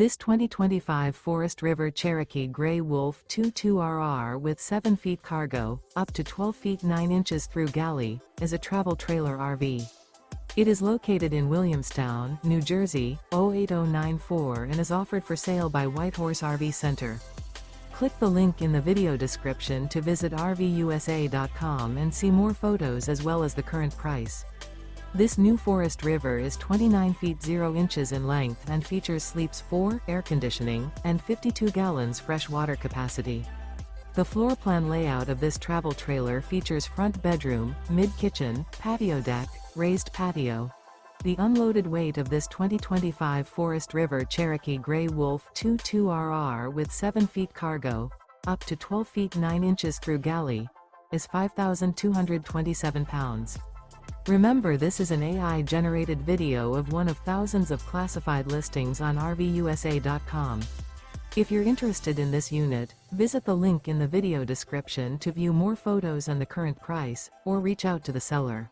This 2025 Forest River Cherokee Grey Wolf 22RR with 7 feet cargo, up to 12 feet 9 inches through Galley, is a travel trailer RV. It is located in Williamstown, New Jersey, 08094 and is offered for sale by Whitehorse RV Center. Click the link in the video description to visit RVUSA.com and see more photos as well as the current price. This new Forest River is 29 feet 0 inches in length and features sleeps 4, air conditioning, and 52 gallons fresh water capacity. The floor plan layout of this travel trailer features front bedroom, mid-kitchen, patio deck, raised patio. The unloaded weight of this 2025 Forest River Cherokee Grey Wolf 22RR with 7 feet cargo, up to 12 feet 9 inches through Galley, is 5,227 pounds. Remember, this is an AI-generated video of one of thousands of classified listings on RVUSA.com. If you're interested in this unit, visit the link in the video description to view more photos and the current price, or reach out to the seller.